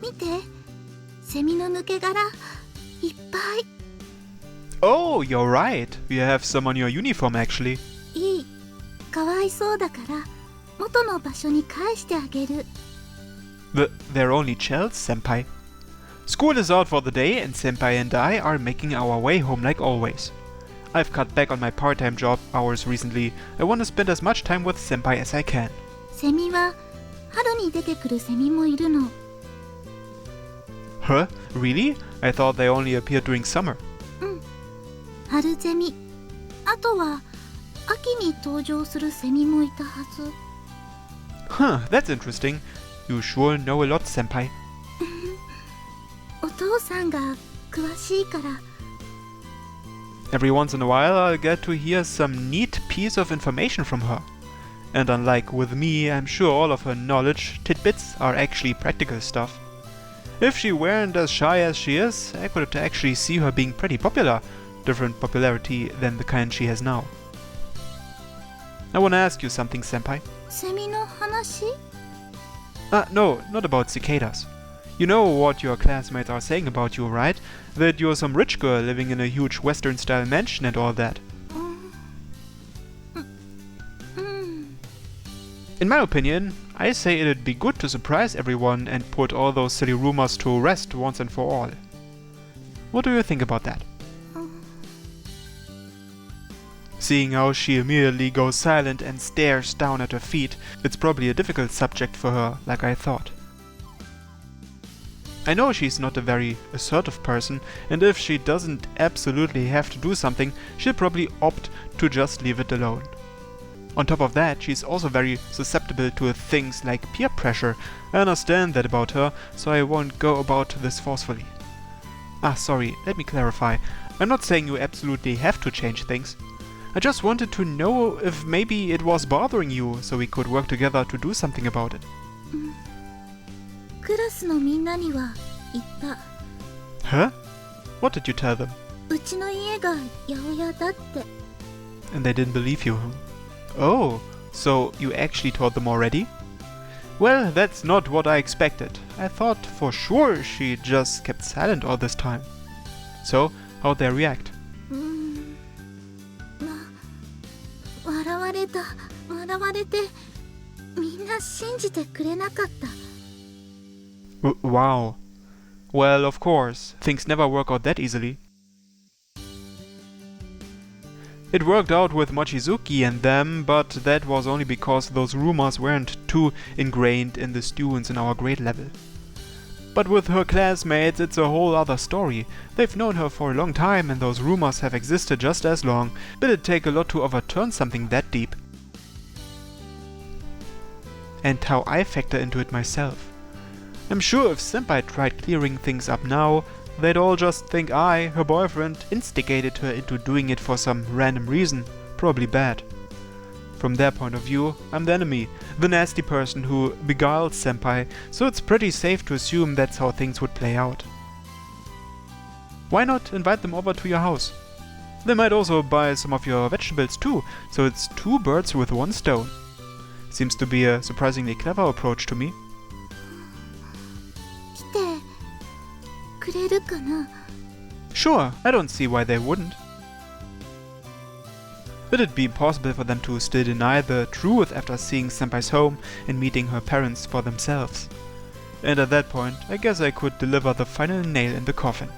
見て、セミの抜け殻、いっぱい。Oh, you're right. You have some on your uniform actually. いい。かわいそうだから、元の場所に返してあげる。They're only shells, Senpai. School is out for the day and Senpai and I are making our way home like always. I've cut back on my part-time job hours recently. I want to spend as much time with Senpai as I can. セミは春に出てくるセミもいるの。Huh? Really? I thought they only appeared during summer. うん。春ゼミ。あとは秋に登場するセミもいたはず。Huh, that's interesting. You sure know a lot, Senpai. お父さんが詳しいから。Every once in a while I'll get to hear some neat piece of information from her. And unlike with me, I'm sure all of her knowledge tidbits are actually practical stuff. If she weren't as shy as she is, I could actually see her being pretty popular, different popularity than the kind she has now. I wanna ask you something, Senpai. セミの話？ No, not about cicadas. You know what your classmates are saying about you, right? That you're some rich girl living in a huge Western-style mansion and all that. In my opinion, I say it'd be good to surprise everyone and put all those silly rumors to rest once and for all. What do you think about that? Seeing how she immediately goes silent and stares down at her feet, it's probably a difficult subject for her, like I thought. I know she's not a very assertive person, and if she doesn't absolutely have to do something, she'll probably opt to just leave it alone. On top of that, she's also very susceptible to things like peer pressure. I understand that about her, so I won't go about this forcefully. Sorry, let me clarify. I'm not saying you absolutely have to change things. I just wanted to know if maybe it was bothering you, so we could work together to do something about it. クラスのみんなには言った。Huh? What did you tell them? うちの家が八百屋だって。And they didn't believe you, huh? Oh, so you actually told them already? Well, that's not what I expected. I thought for sure she just kept silent all this time. So, how'd they react? 笑われて、みんな信じてくれなかった。Wow. Well, of course, things never work out that easily. It worked out with Mochizuki and them, but that was only because those rumors weren't too ingrained in the students in our grade level. But with her classmates, it's a whole other story. They've known her for a long time and those rumors have existed just as long, but it'd take a lot to overturn something that deep. And how I factor into it myself. I'm sure if Senpai tried clearing things up now, they'd all just think I, her boyfriend, instigated her into doing it for some random reason, probably bad. From their point of view, I'm the enemy, the nasty person who beguiled Senpai, so it's pretty safe to assume that's how things would play out. Why not invite them over to your house? They might also buy some of your vegetables too, so it's 2 birds with 1 stone. Seems to be a surprisingly clever approach to me. 来てくれるかな? Sure, I don't see why they wouldn't. Would it be possible for them to still deny the truth after seeing Senpai's home and meeting her parents for themselves? And at that point, I guess I could deliver the final nail in the coffin.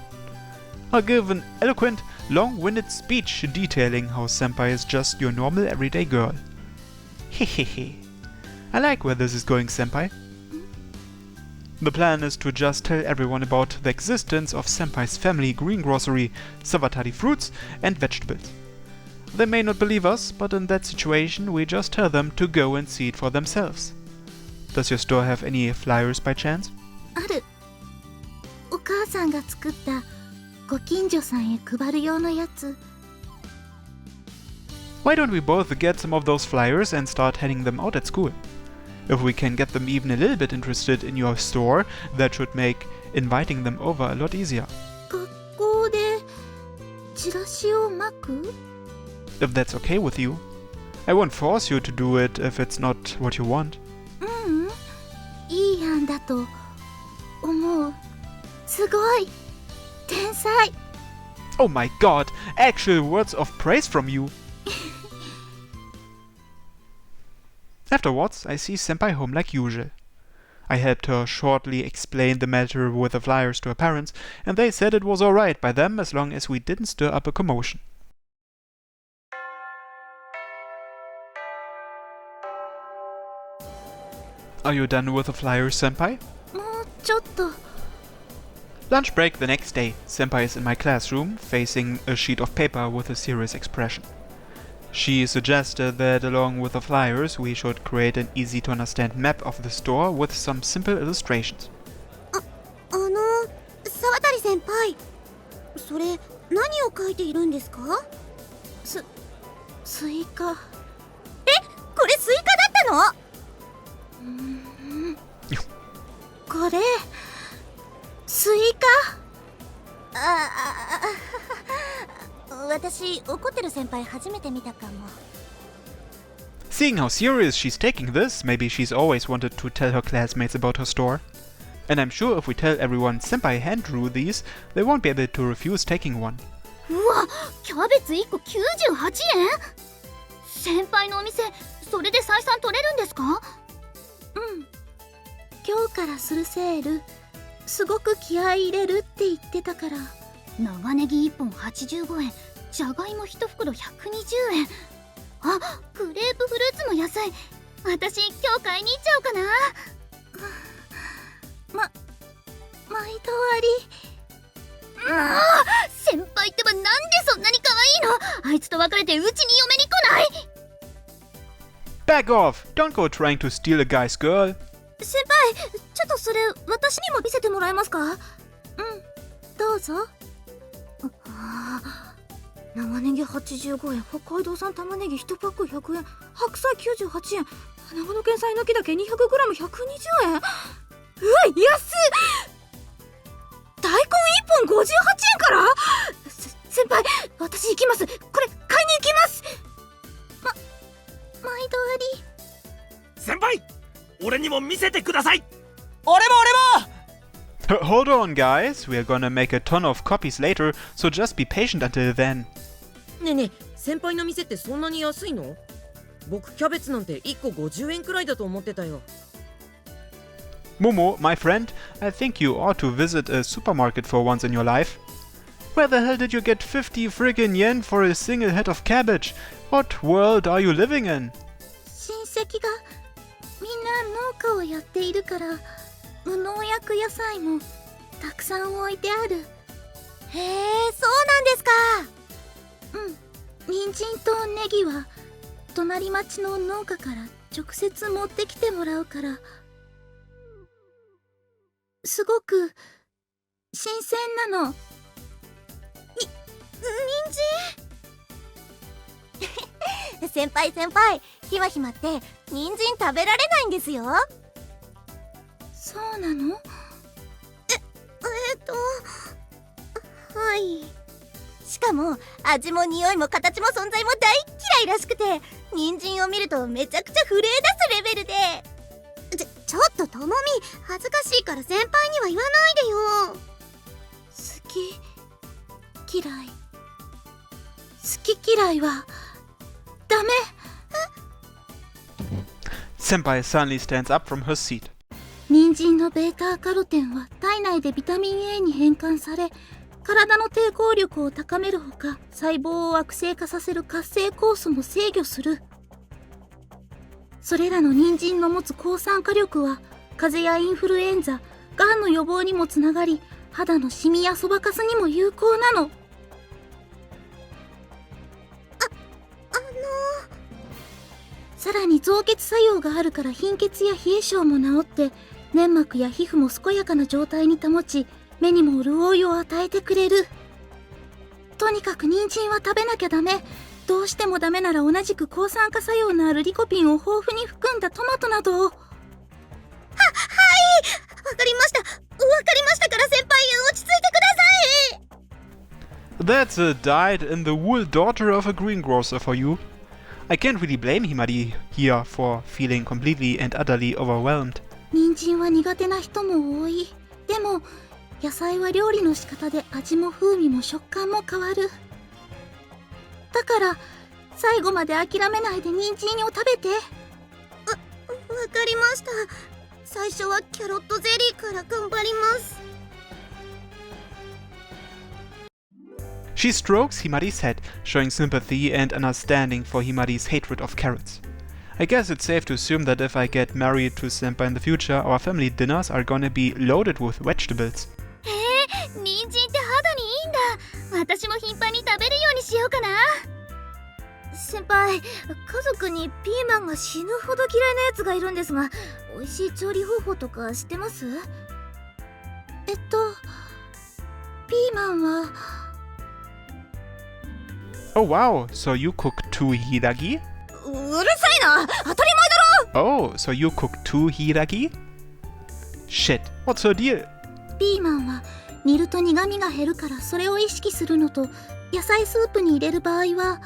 I'll give an eloquent, long-winded speech detailing how Senpai is just your normal everyday girl. Hehehe. I like where this is going, Senpai. The plan is to just tell everyone about the existence of Senpai's family greengrocery, Savatari fruits and vegetables. They may not believe us, but in that situation we just tell them to go and see it for themselves. Does your store have any flyers by chance? ある。お母さんが作ったご近所さんへ配る用のやつ。Why don't we both get some of those flyers and start handing them out at school? If we can get them even a little bit interested in your store, that should make inviting them over a lot easier. 学校でチラシを巻く? If that's okay with you. I won't force you to do it if it's not what you want. いい案だと思う。すごい天才。 Oh my god, actual words of praise from you. Afterwards, I see Senpai home like usual. I helped her shortly explain the matter with the flyers to her parents, and they said it was alright by them as long as we didn't stir up a commotion. Are you done with the flyers, Senpai? もうちょっと。 Lunch break the next day. Senpai is in my classroom, facing a sheet of paper with a serious expression. She suggested that along with the flyers, we should create an easy-to-understand map of the store with some simple illustrations. 沢渡先輩、それ何を書いているんですか？スイカ。これスイカだったの？これスイカ。私怒ってる先輩初めて見たかも。 Seeing how serious she's taking this, maybe she's always wanted to tell her classmates about her store. And I'm sure if we tell everyone Senpai hand drew these, they won't be able to refuse taking one. うわ、キャベツ1個98円？先輩のお店、それで採算取れるんですか？今日からするセール。すごく気合い入れるって言ってたから。長ネギ1本85円、じゃがいも1袋120円。あ、グレープフルーツの野菜、私今日買いに行っちゃおうかな。毎度あり。先輩ってばなんでそんなに可愛いの？あいつと別れてうちに嫁に来ない？ Back off! Don't go trying to steal a guy's girl. 先輩、ちょっとそれ私にも見せてもらえますか？どうぞ。長ネギ85円、北海道産玉ねぎ1パック100円、白菜98円、長野県産えのきだけ 200g120 円。うわ、安っ！大根1本58円から？先輩、私行きます。これ買いに行きます。毎度あり。先輩、俺にも見せてください。俺も Hold on, guys. We're gonna make a ton of copies later, so just be patient until then. ねえねえ、先輩の店ってそんなに安いの？僕キャベツなんて1個50円くらいだと思ってたよ。Momo, my friend, I think you ought to visit a supermarket for once in your life. Where the hell did you get 50 friggin' yen for a single head of cabbage? What world are you living in? 親戚がみんな農家をやっているから、無農薬野菜もたくさん置いてある。へえ、そうなんですか。人参とネギは隣町の農家から直接持ってきてもらうから、すごく新鮮なの。人参先輩、ひまひまって人参食べられないんですよ。そうなの？はい。しかも味も匂いも形も存在も大嫌いらしくて、人参を見るとめちゃくちゃ震え出すレベルで。ちょっとともみ、恥ずかしいから先輩には言わないでよ。好き嫌い。好き嫌いはダメ。Senpai suddenly stands up from her seat. 人参のベータカロテンは体内でビタミン A に変換され、体の抵抗力を高めるほか、細胞を悪性化させる活性酵素も制御する。それらの人参の持つ抗酸化力は、風邪やインフルエンザ、がんの予防にもつながり、肌のシミやそばかすにも有効なの。さらに造血作用があるから貧血や冷え性も治って、粘膜や皮膚も健やかな状態に保ち、目にも潤いを与えてくれる。とにかく人参は食べなきゃダメ。どうしてもダメなら同じく抗酸化作用のあるリコピンを豊富に含んだトマトなどを。はい、わかりましたから先輩、落ち着いてください。 That's a dyed-in-the-wool daughter of a greengrocer for you. I can't really blame Himari here for feeling completely and utterly overwhelmed. 人参は苦手な人も多い。でも野菜は料理の仕方で味も風味も食感も変わる。だから最後まで諦めないで人参を食べて。わかりました。最初はキャロットゼリーから頑張ります。She strokes Himari's head, showing sympathy and understanding for Himari's hatred of carrots. I guess it's safe to assume that if I get married to Senpai in the future, our family dinners are gonna be loaded with vegetables. 人参って肌にいいんだ。私も頻繁に食べるようにしようかな。先輩、家族にピーマンが死ぬほど嫌いなやつがいるんですが、美味しい調理方法とか知ってます？ピーマンは。Oh wow, so you cook two hiragi? うるさいな、当たり前だろ。 Oh, so you cook two hiragi? Shit, what's her deal? ピーマンは煮ると苦味が減るからそれを意識するのと、野菜スープに入れる場合は。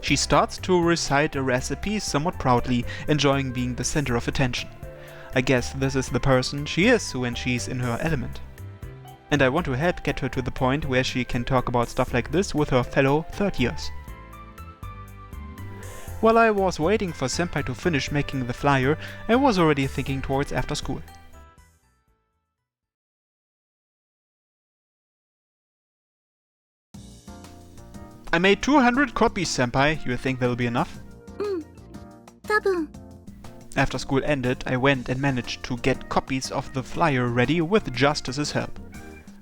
She starts to recite a recipe somewhat proudly, enjoying being the center of attention. I guess this is the person she is when she's in her element. And I want to help get her to the point where she can talk about stuff like this with her fellow third years. While I was waiting for Senpai to finish making the flyer, I was already thinking towards after school. I made 200 copies, Senpai. You think that'll be enough? 多分。 After school ended, I went and managed to get copies of the flyer ready with Justice's help.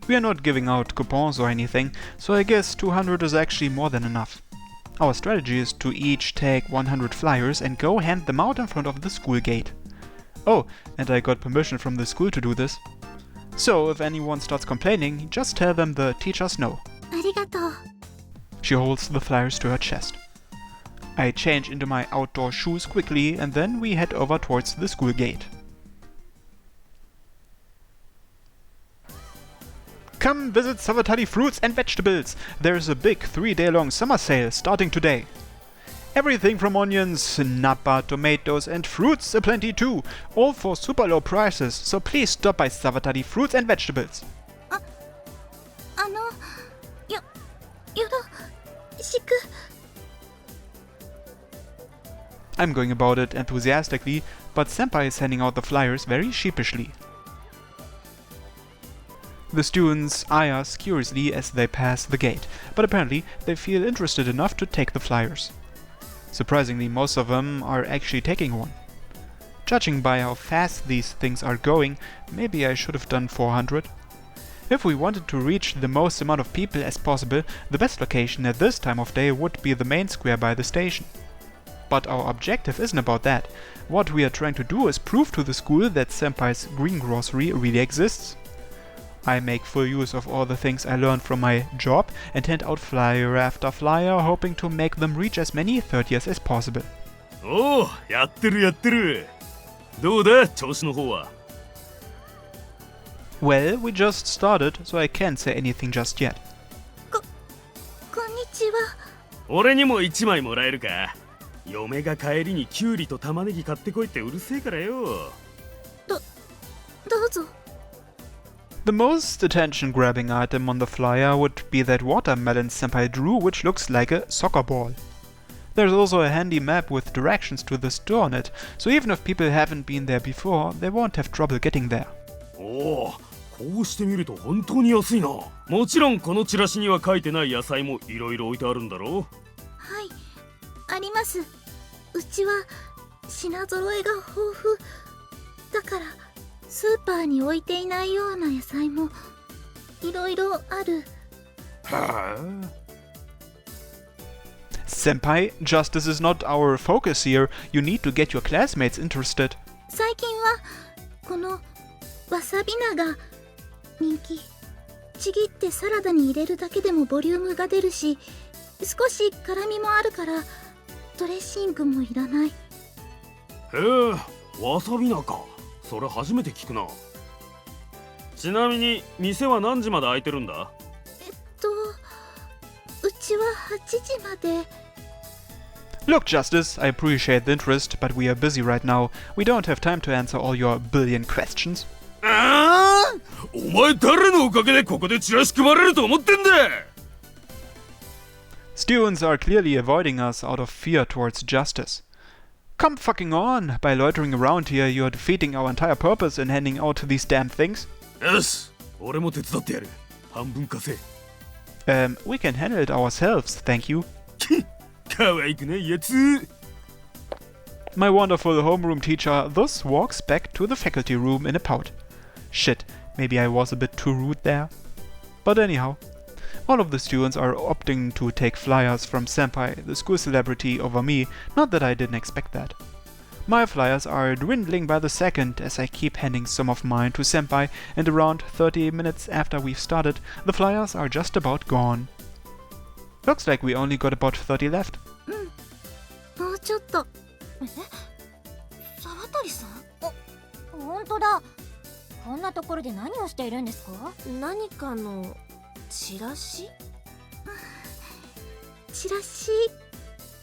We are not giving out coupons or anything, so I guess 200 is actually more than enough. Our strategy is to each take 100 flyers and go hand them out in front of the school gate. Oh, and I got permission from the school to do this. So if anyone starts complaining, just tell them the teachers know. ありがとう。 She holds the flyers to her chest. I change into my outdoor shoes quickly and then we head over towards the school gate. Come visit Savatari Fruits and Vegetables! There's a big 3-day-long summer sale starting today. Everything from onions, napa, tomatoes and fruits aplenty too, all for super low prices, so please stop by Savatari Fruits and Vegetables. よろしく。 I'm going about it enthusiastically, but Senpai is handing out the flyers very sheepishly. The students eye us curiously as they pass the gate, but apparently they feel interested enough to take the flyers. Surprisingly, most of them are actually taking one. Judging by how fast these things are going, maybe I should have done 400. If we wanted to reach the most amount of people as possible, the best location at this time of day would be the main square by the station. But our objective isn't about that. What we are trying to do is prove to the school that Senpai's greengrocery really exists. I make full use of all the things I learned from my job and hand out flyer after flyer, hoping to make them reach as many third years as possible. おお、やってるやってる。どうだ、調子の方は。Well, we just started, so I can't say anything just yet. こんにちは。俺にも1枚もらえるか。嫁が帰りにキュウリと玉ねぎ買ってこいってうるせえからよ。どうぞ。 The most attention-grabbing item on the flyer would be that watermelon Senpai drew, which looks like a soccer ball. There's also a handy map with directions to the store on it, so even if people haven't been there before, they won't have trouble getting there. おお、こうしてみると本当に安いな。もちろんこのチラシには書いてない野菜もいろいろ置いてあるんだろ。はい、あります。うちは品揃えが豊富だから、スーパーに置いていないような野菜もいろいろある。はあ。Senpai, justice is not our focus here. You need to get your classmates interested. 最近はこのわさび菜が人気。ちぎってサラダに入れるだけでもボリュームが出るし、少し辛みもあるからドレッシングもいらない。へえ、わさび菜か。それ初めて聞くな。ちなみに店は何時まで開いてるんだ？うちは8時まで。Look, Justice, I appreciate the interest, but we are busy right now. We don't have time to answer all your billion questions. ああ、お前誰のおかげでここでチラシ配れると思ってんだ。 Students are clearly avoiding us out of fear towards justice. Come fucking on! By loitering around here, you're defeating our entire purpose in handing out these damn things. よし、俺も手伝ってやる。半分貸せ。We can handle it ourselves, thank you. 可愛くないやつ。 My wonderful homeroom teacher thus walks back to the faculty room in a pout. Shit, maybe I was a bit too rude there. But anyhow, all of the students are opting to take flyers from Senpai, the school celebrity, over me, not that I didn't expect that. My flyers are dwindling by the second as I keep handing some of mine to Senpai, and around 30 minutes after we've started, the flyers are just about gone. Looks like we only got about 30 left. もうちょっと。沢渡さん、本当だ。こんなところで何をしているんですか？何かのチラシ？チラシ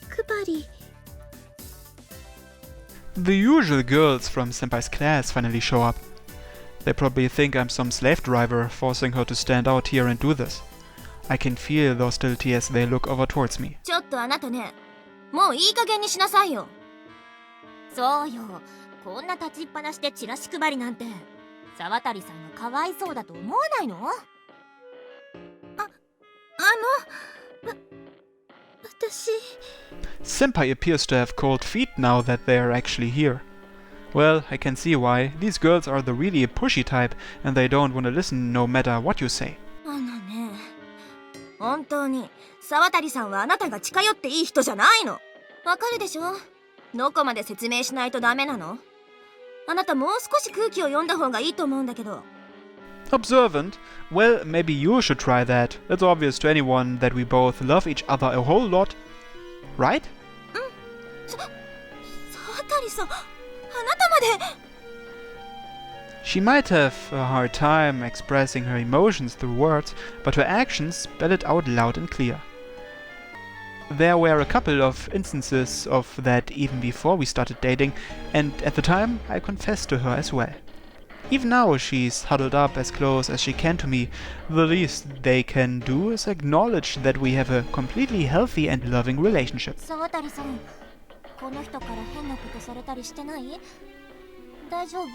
配り。The usual girls from Senpai's class finally show up. They probably think I'm some slave driver, forcing her to stand out here and do this. I can feel the hostility as they look over towards me. ちょっとあなたね、もういい加減にしなさいよ。そうよ、こんな立ちっぱなしでチラシ配りなんて沢渡さんがかわいそうだと思わないの？私。Senpai appears to have cold feet now that they are actually here. Well, I can see why. These girls are the really pushy type, and they don't want to listen no matter what you say. あのね、本当に沢渡さんはあなたが近寄っていい人じゃないの。わかるでしょ？どこまで説明しないとダメなの？あなたもう少し空気を読んだ方がいいと思うんだけど。Observant? Well, maybe you should try that. It's obvious to anyone that we both love each other a whole lot. Right? 沢渡さん、あなたまで。 She might have a hard time expressing her emotions through words, but her actions spell it out loud and clear. There were a couple of instances of that even before we started dating, and at the time I confessed to her as well. Even now she's huddled up as close as she can to me. The least they can do is acknowledge that we have a completely healthy and loving relationship. 沢渡さん、この人から変なことされたりしてない？大丈夫？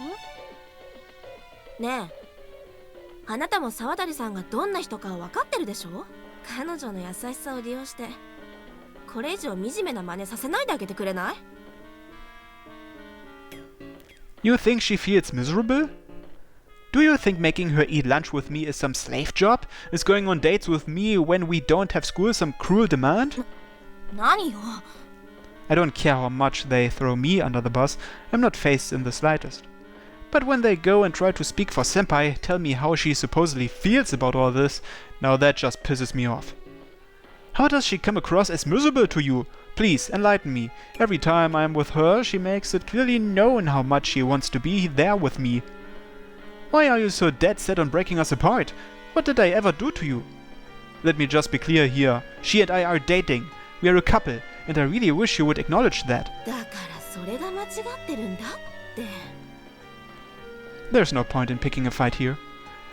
ねえ、あなたも沢渡さんがどんな人か分かってるでしょ？彼女の優しさを利用してこれ以上惨めな真似させないであげてくれない？ You think she feels miserable? Do you think making her eat lunch with me is some slave job? Is going on dates with me when we don't have school some cruel demand? 何よ。 I don't care how much they throw me under the bus, I'm not fazed in the slightest. But when they go and try to speak for Senpai, tell me how she supposedly feels about all this, now that just pisses me off. How does she come across as miserable to you? Please, enlighten me. Every time I'm with her, she makes it clearly known how much she wants to be there with me. Why are you so dead set on breaking us apart? What did I ever do to you? Let me just be clear here. She and I are dating. We are a couple, and I really wish you would acknowledge that. だからそれが間違ってるんだって。 There's no point in picking a fight here.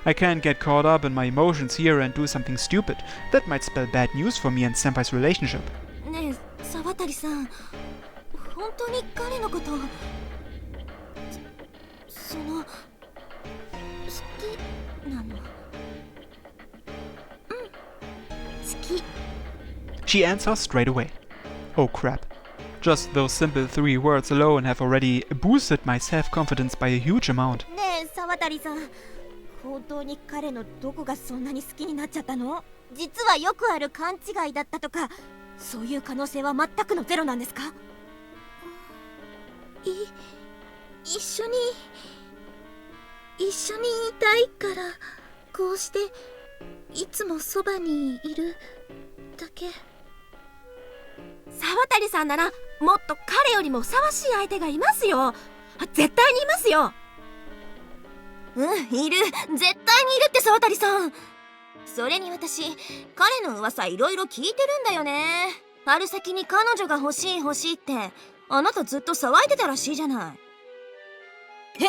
I can't get caught up in my emotions here and do something stupid. That might spell bad news for me and Senpai's relationship. ねえ、沢渡さん、本当に彼のこと、その、好きなの？好き。 She answers straight away. Oh crap. Just those simple 3 words alone have already boosted my self-confidence by a huge amount. ねえ、沢渡さん、本当に彼のどこがそんなに好きになっちゃったの？実はよくある勘違いだったとか、そういう可能性は全くのゼロなんですか？一緒にいたいから、こうしていつもそばにいるだけ。沢渡さんならもっと彼よりもふさわしい相手がいますよ。絶対にいますよ。うん、いる。絶対にいるって沢渡さん。それに私、彼の噂いろいろ聞いてるんだよね。春先に彼女が欲しい欲しいってあなたずっと騒いでたらしいじゃない。え、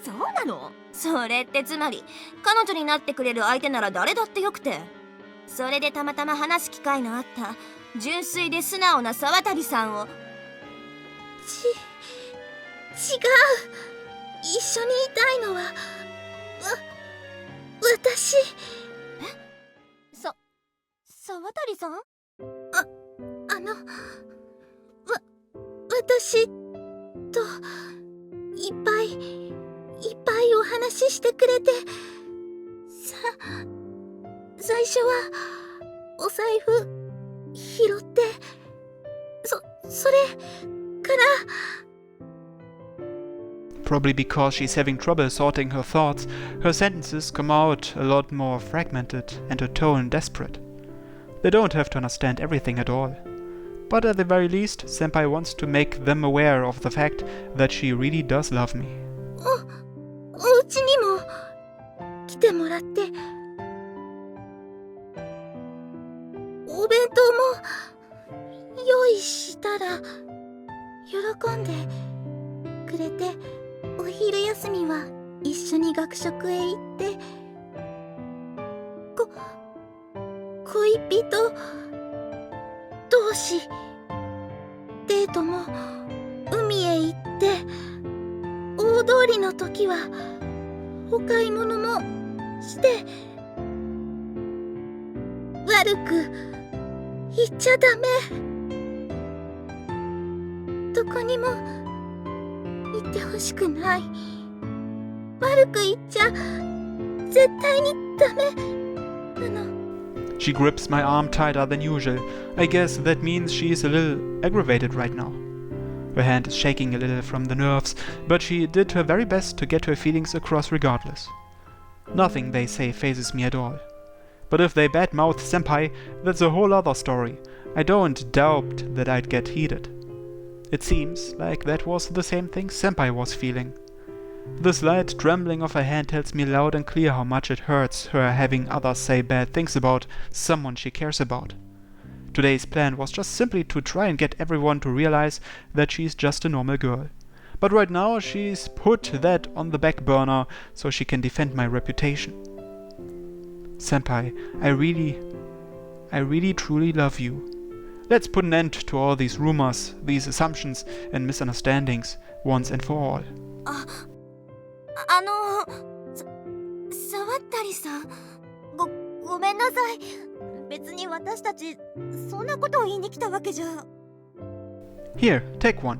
そうなの？それってつまり彼女になってくれる相手なら誰だってよくて、それでたまたま話す機会のあった純粋で素直な沢渡さんを。違う。一緒にいたいのは私。沢渡さん？私といっぱいお話ししてくれて、最初はお財布拾って、それから。 Probably because she's having trouble sorting her thoughts, her sentences come out a lot more fragmented and her tone desperate. They don't have to understand everything at all. But at the very least, Senpai wants to make them aware of the fact that she really does love me. お家にも来てもらって、お弁当も用意したら喜んでくれて、お昼休みは一緒に学食へ行って、恋人同士デートも海へ行って、大通りの時はお買い物もして、悪く言っちゃダメ、どこにも行ってほしくない、悪く言っちゃ絶対にダメなの。 She grips my arm tighter than usual. I guess that means she's a little aggravated right now. Her hand is shaking a little from the nerves, but she did her very best to get her feelings across regardless. Nothing they say phases me at all. But if they badmouth Senpai, that's a whole other story. I don't doubt that I'd get heated. It seems like that was the same thing Senpai was feeling. The slight trembling of her hand tells me loud and clear how much it hurts her having others say bad things about someone she cares about. Today's plan was just simply to try and get everyone to realize that she's just a normal girl. But right now she's put that on the back burner so she can defend my reputation. Senpai, I really truly love you. Let's put an end to all these rumors, these assumptions and misunderstandings once and for all. 沢渡さん、ごめんなさい。別に私たちそんなことを言いに来たわけじゃ。 Here, take one.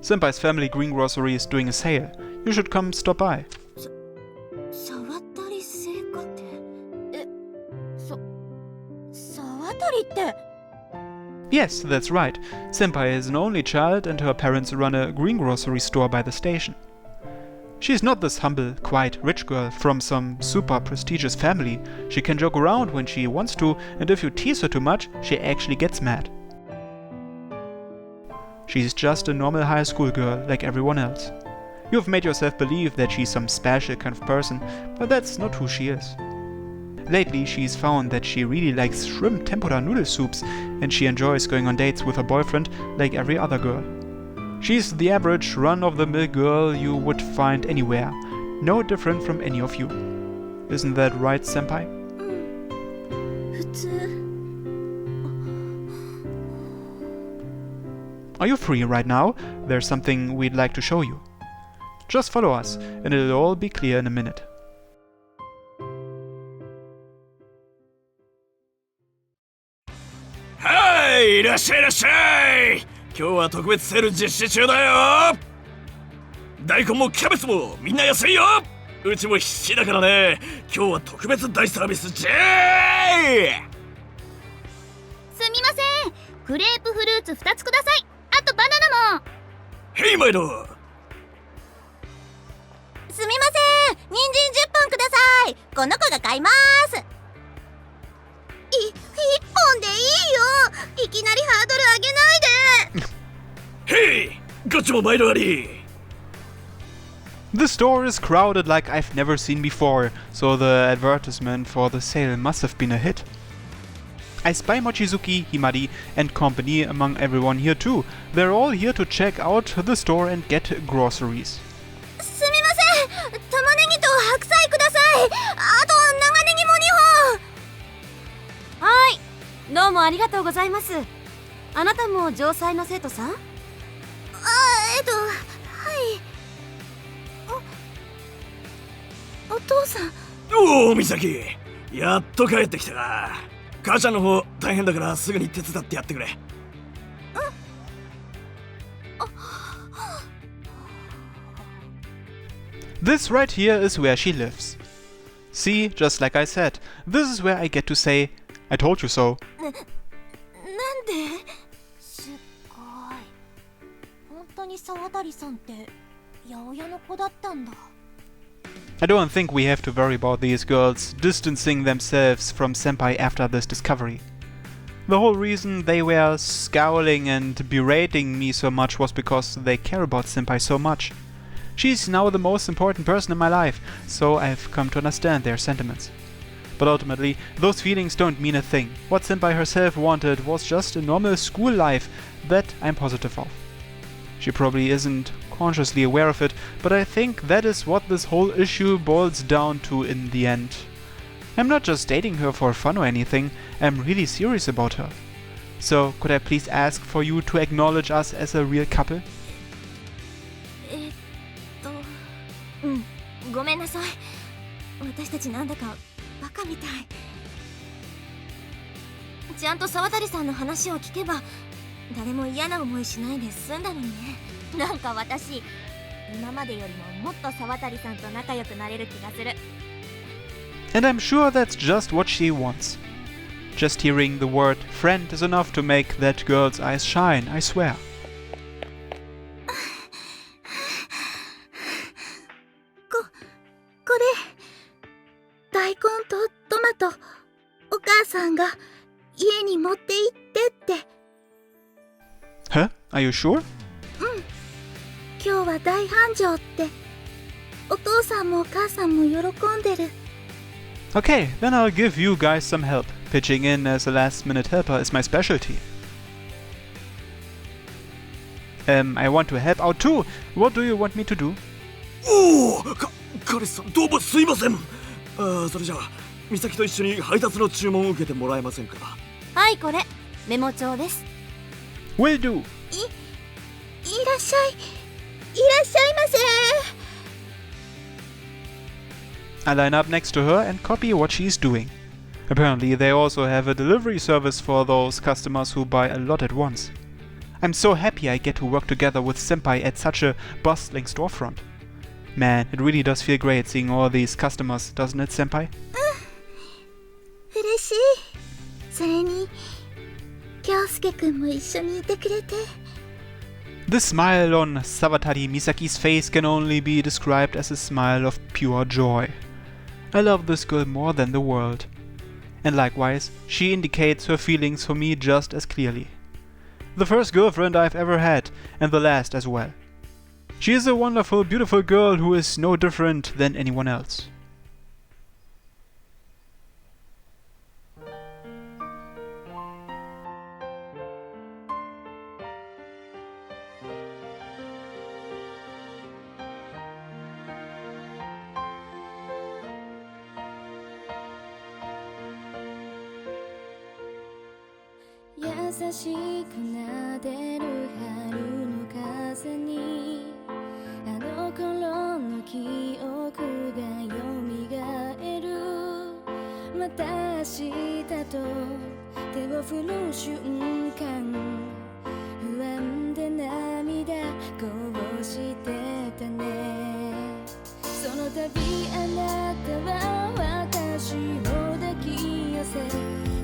Senpai's family greengrocery is doing a sale. You should come stop by. 沢渡製菓って沢渡って。 Yes, that's right. Senpai is an only child and her parents run a greengrocery store by the station. She's not this humble, quiet, rich girl from some super prestigious family. She can joke around when she wants to, and if you tease her too much, she actually gets mad. She's just a normal high school girl like everyone else. You've made yourself believe that she's some special kind of person, but that's not who she is. Lately, she's found that she really likes shrimp tempura noodle soups, and she enjoys going on dates with her boyfriend like every other girl. She's the average run-of-the-mill girl you would find anywhere, no different from any of you. Isn't that right, Senpai? 普通。 Are you free right now? There's something we'd like to show you. Just follow us, and it'll all be clear in a minute. Hey, いらっしゃいいらっしゃい。今日は特別セール実施中だよ。大根もキャベツもみんな安いよ。うちも必死だからね。今日は特別大サービスじゃー。すみません。グレープフルーツ2つください。あとバナナも。ヘイマイド。すみません。人参10本ください。この子が買います。1本でいいよ。いきなりハードル上げないで。ヘイ、こっちもマイドあり。The store is crowded like I've never seen before, so the advertisement for the sale must have been a hit. I spy Mochizuki, Himari, and company among everyone here too. They're all here to check out the store and get groceries. すみません、玉ねぎと白菜ください。あと長ネギも2本。はい、どうもありがとうございます。あなたも城西の生徒さん？はい。お父さん。おお、美咲、やっと帰ってきたか。母ちゃんの方大変だからすぐに手伝ってやってくれ。This right here is where she lives. See, just like I said, this is where I get to say, I told you so. なんですごい。本当に沢渡さんって八百屋の子だったんだ。I don't think we have to worry about these girls distancing themselves from Senpai after this discovery. The whole reason they were scowling and berating me so much was because they care about Senpai so much. She's now the most important person in my life, so I've come to understand their sentiments. But ultimately, those feelings don't mean a thing. What Senpai herself wanted was just a normal school life that I'm positive of. She probably isn't consciously aware of it, but I think that is what this whole issue boils down to in the end. I'm not just dating her for fun or anything, I'm really serious about her. So, could I please ask for you to acknowledge us as a real couple? ごめんなさい。私たちなんだかバカみたい。ちゃんと沢渡さんの話を聞けば誰も嫌な思いしないで済んだのにね。なんか私今までよりももっと沢渡さんと仲良くなれる気がする。 And I'm sure that's just what she wants. Just hearing the word friend is enough to make that girl's eyes shine, I swear. これ大根とトマト、お母さんが家に持って行ってって。 Huh? Are you sure? 今日は大繁盛って。お父さんもお母さんも喜んでる。 Okay, then I'll give you guys some help. Pitching in as a last-minute helper is my specialty. I want to help out too. What do you want me to do? おお、彼氏さんどうもすいません。それじゃあ美咲と一緒に配達の注文を受けてもらえませんか。はい、これメモ帳です。 Will do. いらっしゃい。いらっしゃいませ。 I line up next to her and copy what she's doing. Apparently, they also have a delivery service for those customers who buy a lot at once. I'm so happy I get to work together with Senpai at such a bustling storefront. Man, it really does feel great seeing all these customers, doesn't it, Senpai? 嬉しい。それに京介くんも一緒にいてくれて。 The smile on Sawatari Misaki's face can only be described as a smile of pure joy. I love this girl more than the world. And likewise, she indicates her feelings for me just as clearly. The first girlfriend I've ever had, and the last as well. She is a wonderful, beautiful girl who is no different than anyone else.優しくなでる春の風にあの頃の記憶がよみがえる。また明日と手を振る瞬間、不安で涙こぼしてたね。その度あなたは私を抱き寄せ、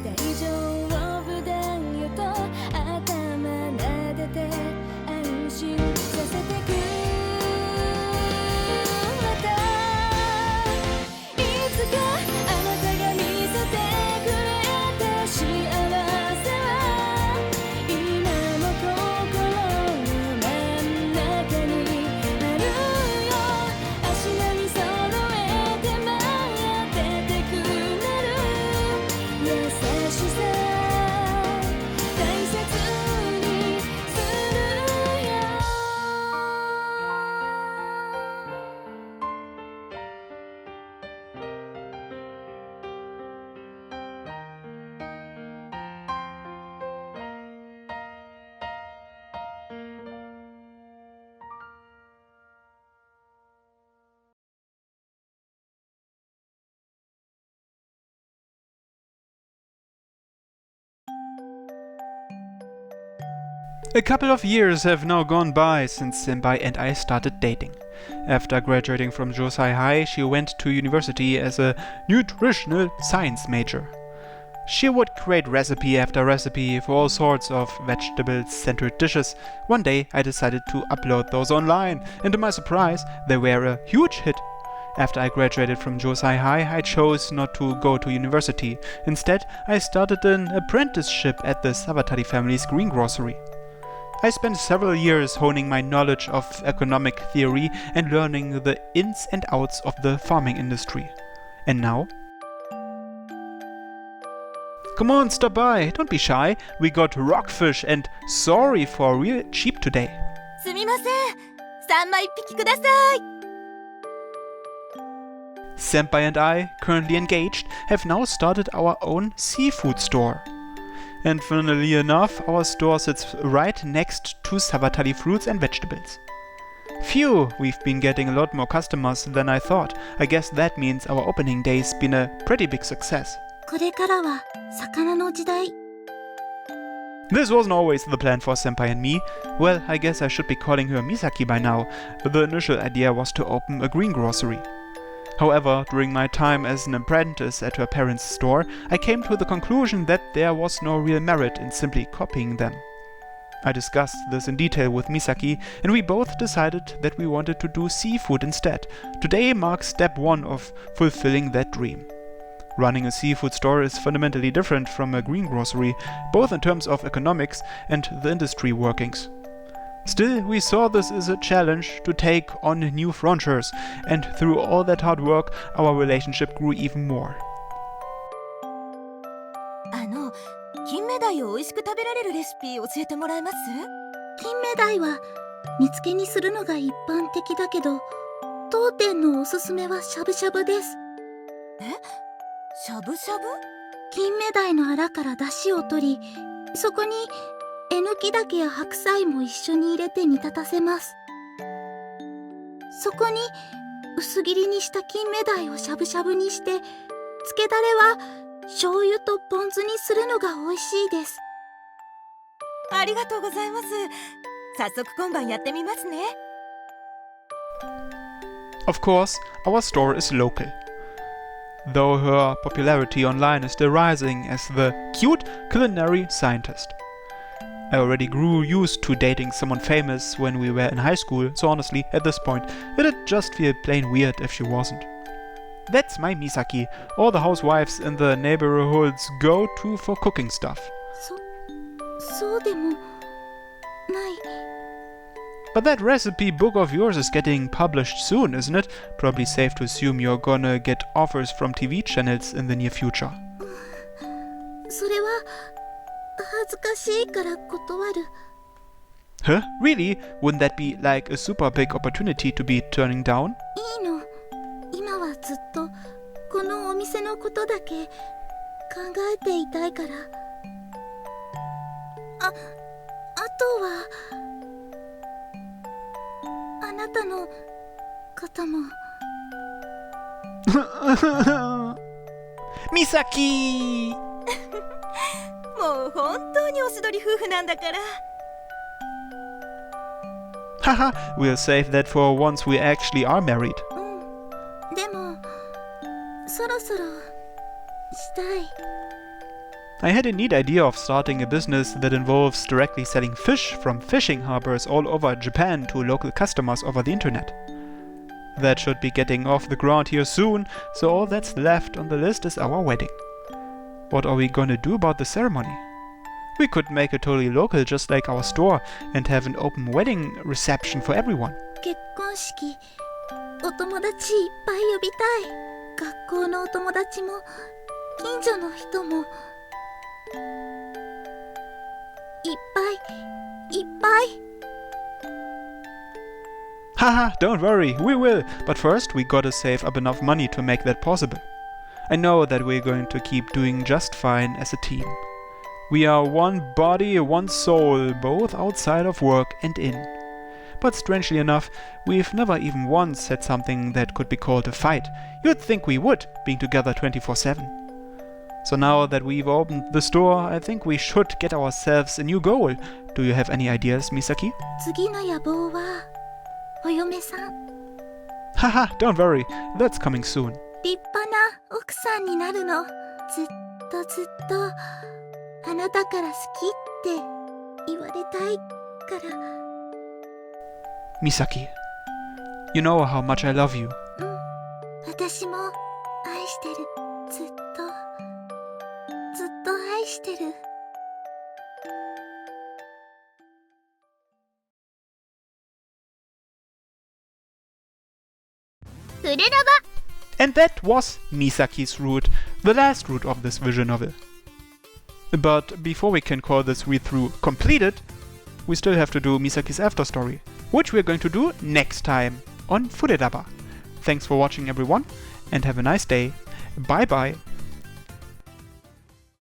大丈夫だよと頭撫でて安心させてくれた。いつかあなたが見せてくれた幸せは今も心の真ん中にあるよ。足並み揃えて待っててくれる優 A couple of years have now gone by since Senpai and I started dating. After graduating from Josai High, she went to university as a nutritional science major. She would create recipe after recipe for all sorts of vegetable-centered dishes. One day I decided to upload those online, and to my surprise, they were a huge hit. After I graduated from Josai High, I chose not to go to university. Instead, I started an apprenticeship at the Sabatari family's greengrocery. I spent several years honing my knowledge of economic theory and learning the ins and outs of the farming industry. And now? Come on, stop by, don't be shy. We got rockfish and sorry for real cheap today. すみません。3枚引きください。Senpai and I, currently engaged, have now started our own seafood store. And funnily enough, our store sits right next to Sabatari fruits and vegetables. Phew, we've been getting a lot more customers than I thought. I guess that means our opening day's been a pretty big success. これからは魚の時代。 This wasn't always the plan for Senpai and me. Well, I guess I should be calling her Misaki by now. The initial idea was to open a greengrocery. However, during my time as an apprentice at her parents' store, I came to the conclusion that there was no real merit in simply copying them. I discussed this in detail with Misaki, and we both decided that we wanted to do seafood instead. Today marks step 1 of fulfilling that dream. Running a seafood store is fundamentally different from a greengrocery, both in terms of economics and the industry workings. Still, we saw this as a challenge to take on new frontiers, and through all that hard work, our relationship grew even more. 金目鯛を美味しく食べられるレシピ教えてもらえます？金目鯛は煮付けにするのが一般的だけど、当店のおすすめはしゃぶしゃぶです。しゃぶしゃぶ？金目鯛のアラから出汁を取り、そこにえのき茸や白菜も一緒に入れて煮立たせます。そこに薄切りにした金目鯛をしゃぶしゃぶにして、漬けだれは醤油とポン酢にするのが美味しいです。ありがとうございます。早速今晩やってみますね。Of course, our store is local. Though her popularity online is still rising as the cute culinary scientist. I already grew used to dating someone famous when we were in high school, so honestly, at this point, it'd just feel plain weird if she wasn't. That's my Misaki, all the housewives in the neighborhood's go-to for cooking stuff. そうでもない。 But that recipe book of yours is getting published soon, isn't it? Probably safe to assume you're gonna get offers from TV channels in the near future. それは恥ずかしいから断る。 Huh? Really? Wouldn't that be like a super big opportunity to be turning down? いいの。今はずっとこのお店のことだけ考えていたいから。あとはあなたのことも。Misaki! もう本当におしどり夫婦なんだから。 Haha, we'll save that for once we actually are married. でもそろそろしたい。 I had a neat idea of starting a business that involves directly selling fish from fishing harbors all over Japan to local customers over the internet. That should be getting off the ground here soon, so all that's left on the list is our wedding. What are we gonna do about the ceremony? We could make it totally local just like our store and have an open wedding reception for everyone. 結婚式、お友達いっぱい呼びたい。学校のお友達も近所の人もいっぱいいっぱい。 Haha, don't worry, we will. But first, we gotta save up enough money to make that possible. I know that we're going to keep doing just fine as a team. We are one body, one soul, both outside of work and in. But strangely enough, we've never even once had something that could be called a fight. You'd think we would, being together 24/7. So now that we've opened this door, I think we should get ourselves a new goal. Do you have any ideas, Misaki? 次の野望はお嫁さん。 Haha, don't worry, that's coming soon. 立派な奥さんになるの。ずっとずっとあなたから好きって言われたいから。 Misaki, you know how much I love you. 私も愛してる。ずっと愛してる。Fureraba! And that was Misaki's route, the last route of this visual novel. But before we can call this read-through completed, we still have to do Misaki's after story, which we're going to do next time on Fureraba. Thanks for watching everyone, and have a nice day. Bye bye.